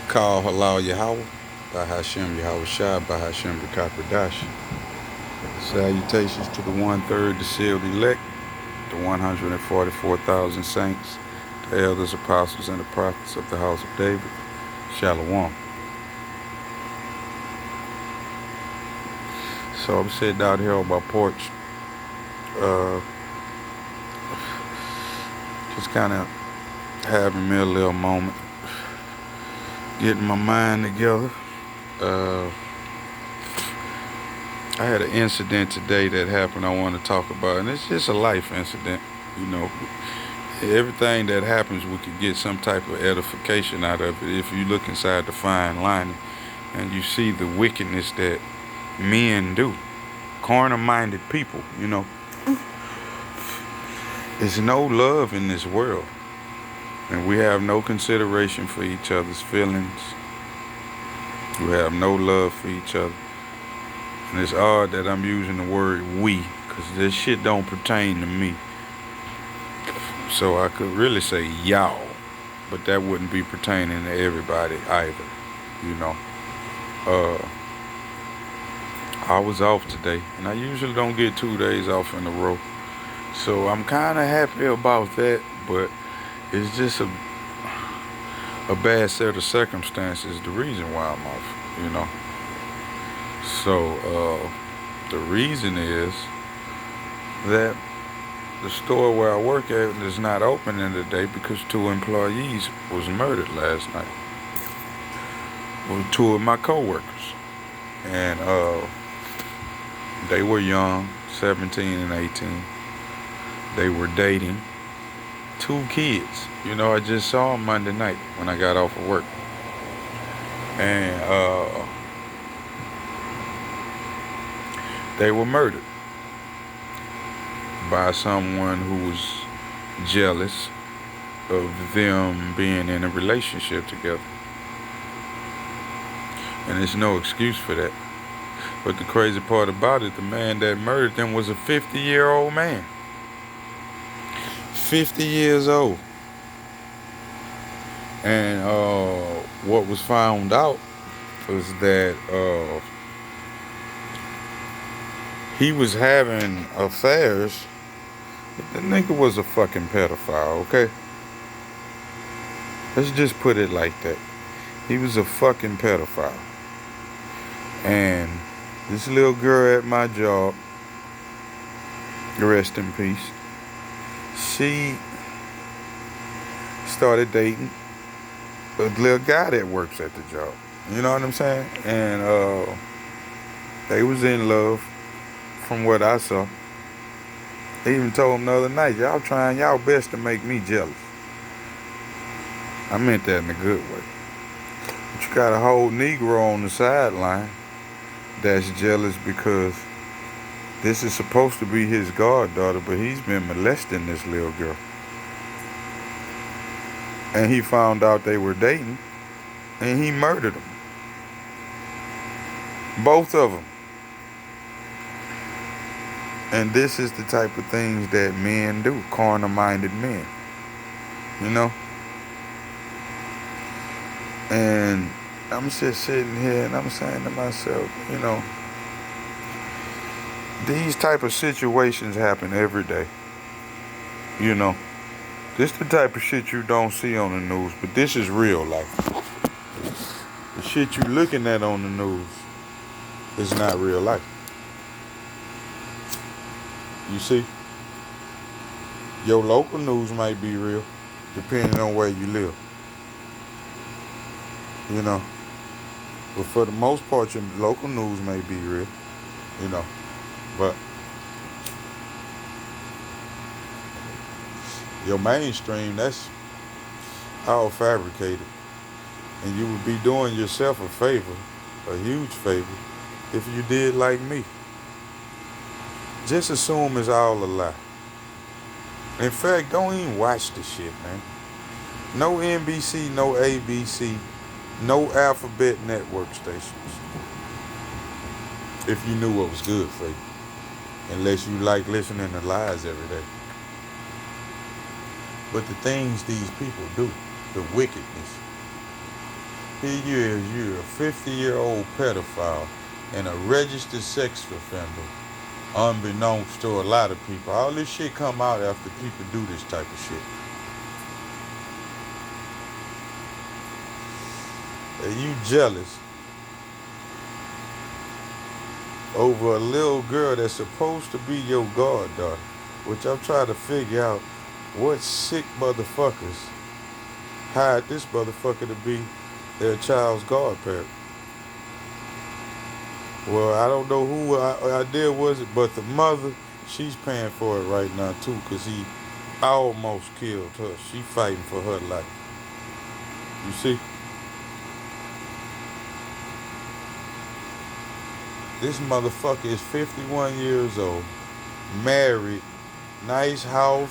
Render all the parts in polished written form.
Call Halal Yahweh, by Hashem Yahweh Shai, by Hashem Rakakradash. Salutations to the one-third, the sealed elect, the 144,000 saints, the elders, apostles, and the prophets of the house of David. Shalom. So I'm sitting out here on my porch, just kind of having me a little moment, getting my mind together. I had an incident today that happened I want to talk about, and it's just a life incident. You know, everything that happens, we could get some type of edification out of it if you look inside the fine lining and you see the wickedness that men do. Carnal-minded people, you know. There's no love in this world, and we have no consideration for each other's feelings. We have no love for each other. And it's odd that I'm using the word we, because this shit don't pertain to me. So I could really say y'all, but that wouldn't be pertaining to everybody either, you know. I was off today, and I usually don't get 2 days off in a row. So I'm kind of happy about that, but it's just a bad set of circumstances, the reason why I'm off, you know. So the reason is that the store where I work at is not opening today because 2 employees was murdered last night. With 2 of my coworkers, and they were young, 17 and 18. They were dating 2 kids. You know, I just saw them Monday night when I got off of work, and they were murdered by someone who was jealous of them being in a relationship together. And there's no excuse for that. But the crazy part about it, the man that murdered them was a 50-year-old man. 50 years old. And what was found out was that he was having affairs. The nigga was a fucking pedophile, okay? Let's just put it like that. He was a fucking pedophile. And this little girl at my job, rest in peace, she started dating a little guy that works at the job. You know what I'm saying? And they was in love from what I saw. They even told him the other night, y'all trying y'all best to make me jealous. I meant that in a good way. But you got a whole Negro on the sideline that's jealous because this is supposed to be his goddaughter, but he's been molesting this little girl. And he found out they were dating, and he murdered them. Both of them. And this is the type of things that men do, carnal-minded men. You know? And I'm just sitting here and I'm saying to myself, you know, these type of situations happen every day. You know, this the type of shit you don't see on the news, but this is real life. The shit you looking at on the news is not real life. You see? Your local news might be real, depending on where you live. You know? But for the most part, your local news may be real. You know? But your mainstream, that's all fabricated. And you would be doing yourself a favor, a huge favor, if you did like me. Just assume it's all a lie. In fact, don't even watch the shit, man. No NBC, no ABC, no alphabet network stations. If you knew what was good for you. Unless you like listening to lies every day. But the things these people do, the wickedness, Here you're a 50-year-old pedophile and a registered sex offender, unbeknownst to a lot of people. All this shit come out after people do this type of shit. And you jealous over a little girl that's supposed to be your goddaughter, which I'm trying to figure out what sick motherfuckers hired this motherfucker to be their child's godparent. Well, I don't know who idea was it, but the mother, she's paying for it right now too, cause he almost killed her. She fighting for her life. You see, this motherfucker is 51 years old, married, nice house,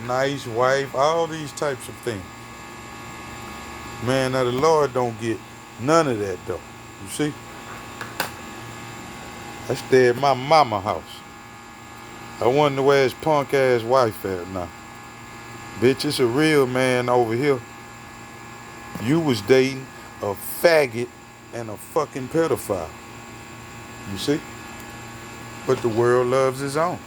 nice wife, all these types of things. Man, now the Lord don't get none of that though. You see, I stay at my mama house. I wonder where his punk ass wife at now. Bitch, it's a real man over here. You was dating a faggot and a fucking pedophile. You see? But the world loves his own.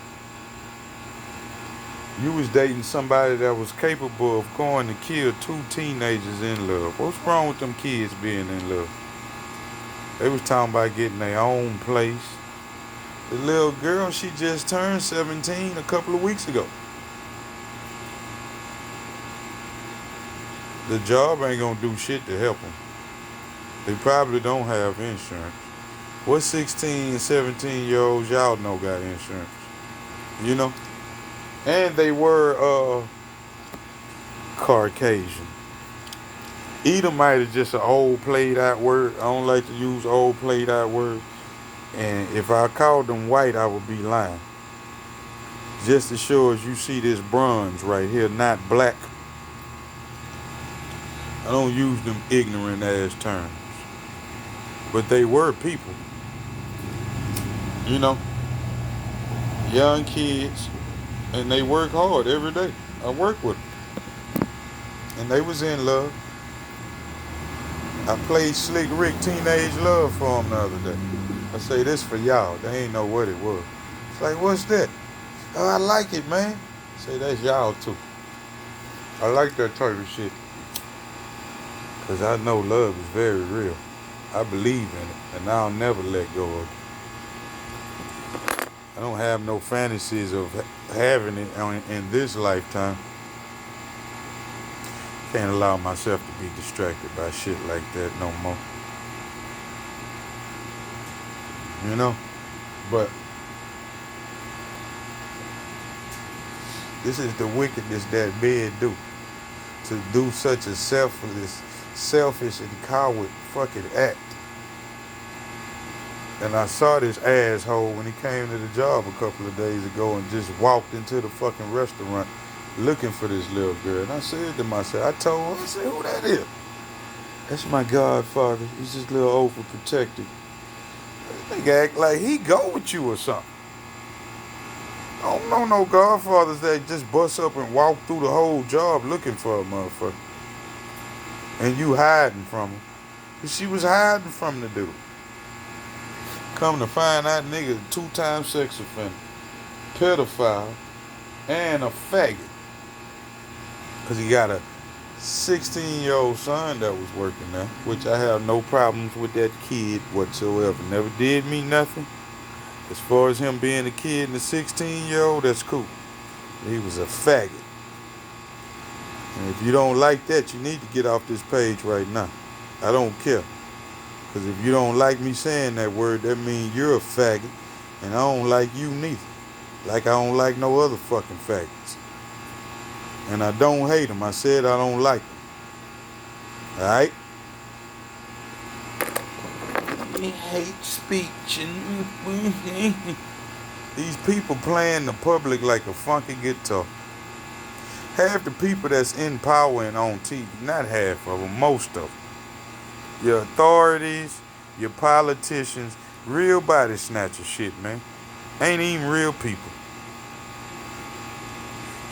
You was dating somebody that was capable of going to kill two teenagers in love. What's wrong with them kids being in love? They was talking about getting their own place. The little girl, she just turned 17 a couple of weeks ago. The job ain't gonna do shit to help them. They probably don't have insurance. What 16 and 17-year-olds y'all know got insurance? You know? And they were Caucasian. Edomite is just an old played out word. I don't like to use old played out words. And if I called them white, I would be lying. Just as sure as you see this bronze right here, not black. I don't use them ignorant ass terms. But they were people. You know? Young kids. And they work hard every day. I work with them. And they was in love. I played Slick Rick Teenage Love for them the other day. I say this for y'all. They ain't know what it was. It's like, what's that? Oh, I like it, man. I say that's y'all too. I like that type of shit. Because I know love is very real. I believe in it. And I'll never let go of it. I don't have no fantasies of having it in this lifetime. Can't allow myself to be distracted by shit like that no more. You know? But this is the wickedness that men do. To do such a selfish and coward fucking act. And I saw this asshole when he came to the job a couple of days ago and just walked into the fucking restaurant looking for this little girl. And I said to myself, I told her, I said, who that is? That's my godfather. He's just a little overprotected. This nigga act like he go with you or something. I don't know no godfathers that just bust up and walk through the whole job looking for a motherfucker. And you hiding from him. Because she was hiding from the dude. Come to find out, nigga, 2-time sex offender, pedophile, and a faggot. Because he got a 16-year-old son that was working there, which I have no problems with that kid whatsoever. Never did me nothing. As far as him being a kid and a 16-year-old, that's cool. He was a faggot. And if you don't like that, you need to get off this page right now. I don't care. Because if you don't like me saying that word, that means you're a faggot. And I don't like you neither. Like I don't like no other fucking faggots. And I don't hate them. I said I don't like them. Alright? Hate speech. And these people playing the public like a funky guitar. Half the people that's in power and on TV, not half of them, most of them. Your authorities, your politicians, real body snatcher shit, man. Ain't even real people.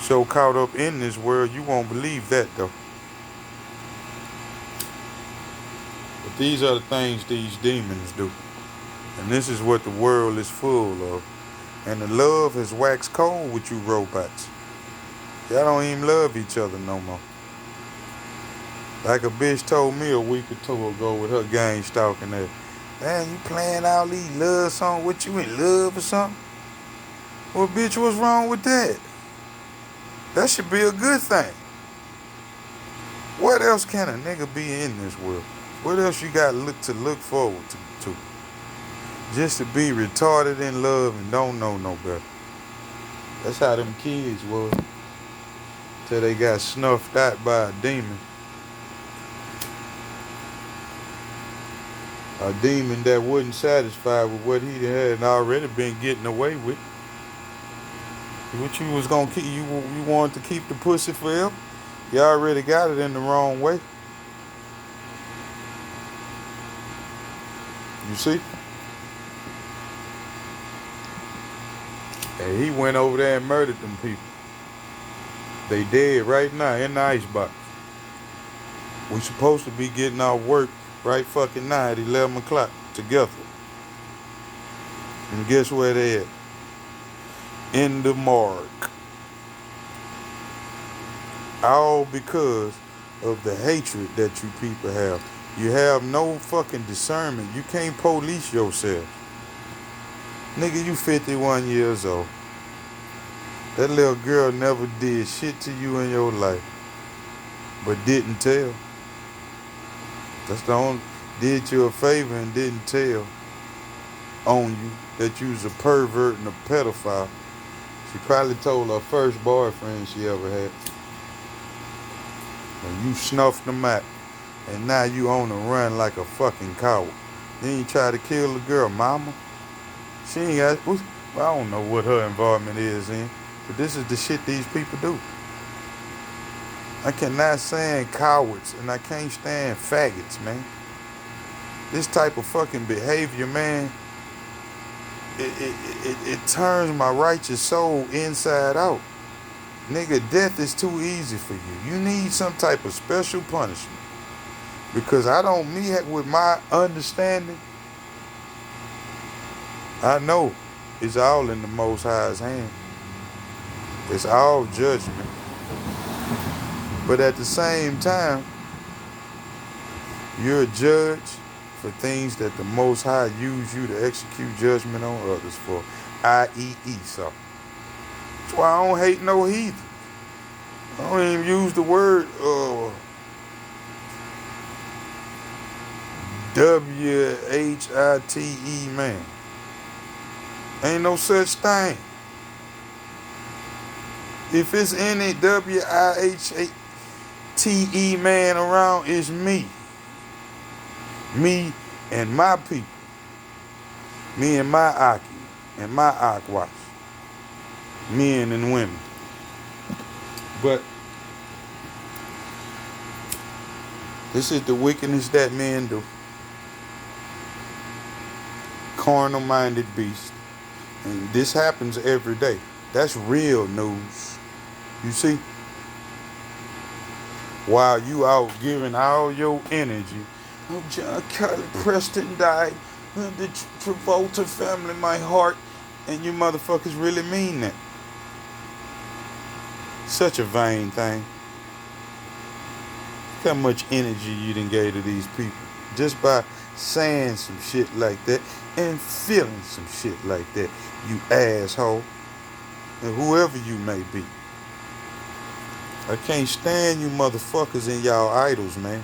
So caught up in this world, you won't believe that, though. But these are the things these demons do. And this is what the world is full of. And the love has waxed cold with you robots. Y'all don't even love each other no more. Like a bitch told me a week or two ago with her gang stalking that. Man, you playing all these love songs? What, you in love or something? Well, bitch, what's wrong with that? That should be a good thing. What else can a nigga be in this world? What else you got to look forward to? Just to be retarded in love and don't know no better. That's how them kids was. Till they got snuffed out by a demon. A demon that wasn't satisfied with what he had already been getting away with. What you was gonna keep? You wanted to keep the pussy forever? You already got it in the wrong way. You see? And he went over there and murdered them people. They dead right now in the icebox. We supposed to be getting our work right fucking now at 11 o'clock together. And guess where they at? In the morgue. All because of the hatred that you people have. You have no fucking discernment. You can't police yourself. Nigga, you 51 years old. That little girl never did shit to you in your life, but didn't tell. That's the only, did you a favor and didn't tell on you that you was a pervert and a pedophile. She probably told her first boyfriend she ever had. And you snuffed them out. And now you on the run like a fucking coward. Then you try to kill the girl, mama. She ain't got, well, I don't know what her involvement is in, but this is the shit these people do. I cannot stand cowards and I can't stand faggots, man. This type of fucking behavior, man, it turns my righteous soul inside out. Nigga, death is too easy for you. You need some type of special punishment. Because with my understanding, I know it's all in the Most High's hand. It's all judgment. But at the same time, you're a judge for things that the Most High used you to execute judgment on others for, i.e. Esau. That's why I don't hate no heathen. I don't even use the word W-H-I-T-E, man. Ain't no such thing. If it's any W-I-H-T-E man around, it's me. Me and my people. Me and my Aki and my Akwash. Men and women. But this is the wickedness that men do. Carnal-minded beast. And this happens every day. That's real news. You see? While you out giving all your energy. Oh, John Carly Preston died. The Travolta family, my heart. And you motherfuckers really mean that. Such a vain thing. Look how much energy you done gave to these people. Just by saying some shit like that and feeling some shit like that, you asshole. And whoever you may be. I can't stand you motherfuckers and y'all idols, man.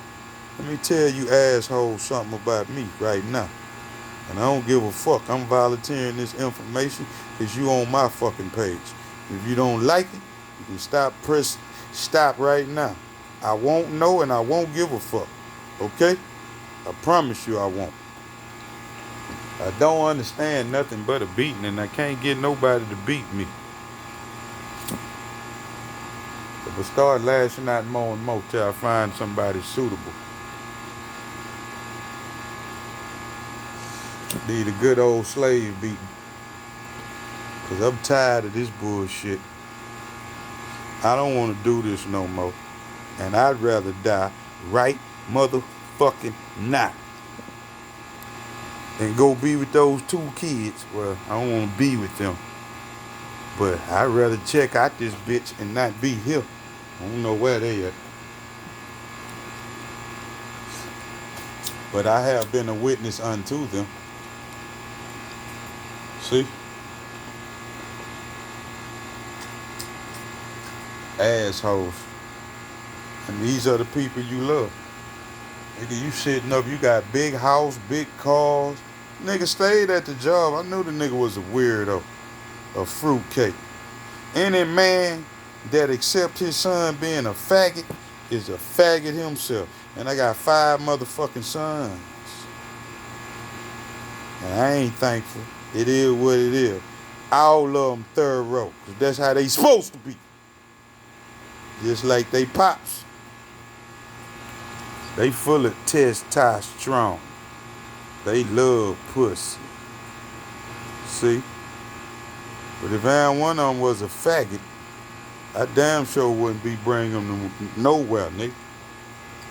Let me tell you assholes something about me right now. And I don't give a fuck. I'm volunteering this information because you on my fucking page. If you don't like it, you can stop right now. I won't know and I won't give a fuck. Okay? I promise you I won't. I don't understand nothing but a beating and I can't get nobody to beat me. But start lashing out more and more till I find somebody suitable. Need a good old slave beating. Because I'm tired of this bullshit. I don't want to do this no more. And I'd rather die right motherfucking now. and go be with those 2 kids. Well, I don't want to be with them. But I'd rather check out this bitch and not be here. I don't know where they at. But I have been a witness unto them. See? Assholes. And these are the people you love. Nigga, you sitting up, you got big house, big cars. Nigga stayed at the job. I knew the nigga was a weirdo. A fruitcake. Any man that accept his son being a faggot is a faggot himself. And I got 5 motherfucking sons. And I ain't thankful. It is what it is. All of them thorough. Because that's how they supposed to be. Just like they pops. They full of testosterone. They love pussy. See? But if one of them was a faggot, I damn sure wouldn't be bringing them nowhere, nigga.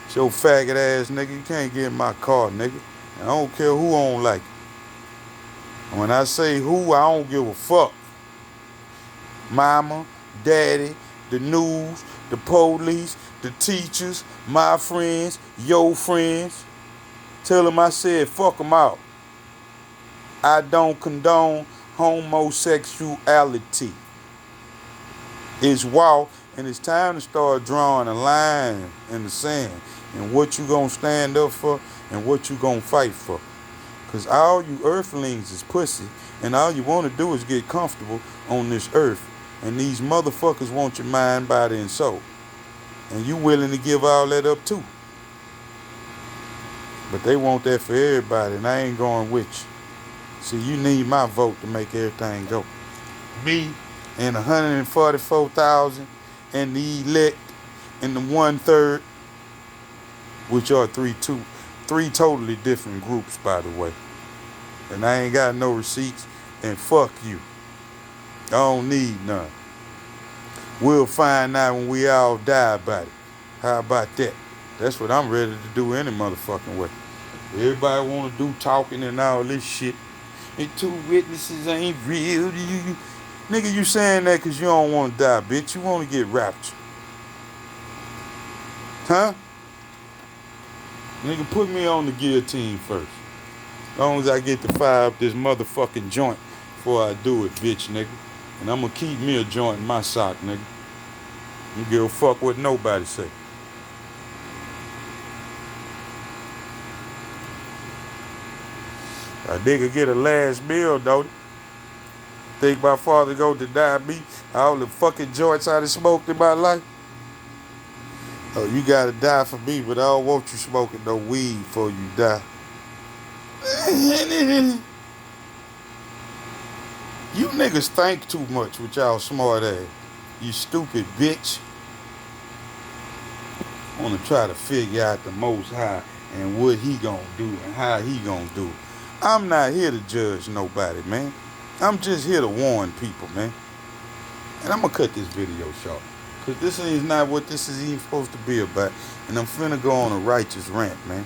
So faggot ass nigga, you can't get in my car, nigga. And I don't care who I don't like it. And when I say who, I don't give a fuck. Mama, daddy, the news, the police, the teachers, my friends, your friends. Tell them I said fuck them out. I don't condone homosexuality. It's raw, and it's time to start drawing a line in the sand and what you gonna stand up for and what you gonna fight for. Because all you earthlings is pussy, and all you want to do is get comfortable on this earth. And these motherfuckers want your mind, body, and soul. And you willing to give all that up too. But they want that for everybody, and I ain't going with you. See, you need my vote to make everything go. Me and 144,000 and the elect and the 1/3, which are three totally different groups, by the way. And I ain't got no receipts, and fuck you. I don't need none. We'll find out when we all die about it. How about that? That's what I'm ready to do any motherfucking way. Everybody want to do talking and all this shit. And 2 witnesses ain't real. Nigga, you saying that because you don't want to die, bitch. You want to get raptured. Huh? Nigga, put me on the guillotine first. As long as I get to fire up this motherfucking joint before I do it, bitch, nigga. And I'm going to keep me a joint in my sock, nigga. You give a fuck what nobody say. A nigga get a last meal, don't he? Think my father go to diabetes? All the fucking joints I done smoked in my life? Oh, you gotta die for me, but I don't want you smoking no weed before you die. You niggas think too much with y'all smart ass. You stupid bitch. Wanna try to figure out the Most High and what he gonna do and how he gonna do it. I'm not here to judge nobody, man. I'm just here to warn people, man. And I'm gonna cut this video short. Because this is not what this is even supposed to be about. And I'm finna go on a righteous rant, man.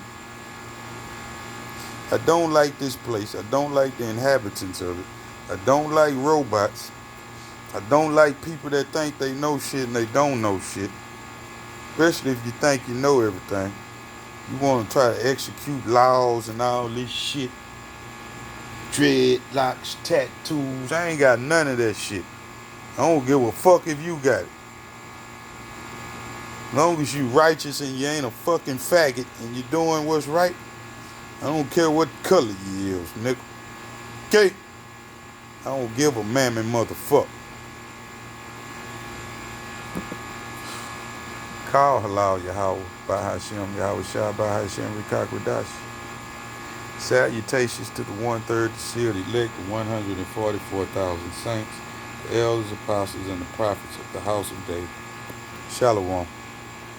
I don't like this place. I don't like the inhabitants of it. I don't like robots. I don't like people that think they know shit and they don't know shit. Especially if you think you know everything. You want to try to execute laws and all this shit. Dreadlocks, tattoos. I ain't got none of that shit. I don't give a fuck if you got it. As long as you righteous and you ain't a fucking faggot and you doing what's right, I don't care what color you is, nigga. Okay? I don't give a mammy motherfucker. Call halal Yahweh, Bahashem Yahweh Shah, Bahashem Rikakwadashi. Salutations to the 1/3, the sealed elect, the 144,000 saints, the elders, apostles, and the prophets of the house of David. Shalom.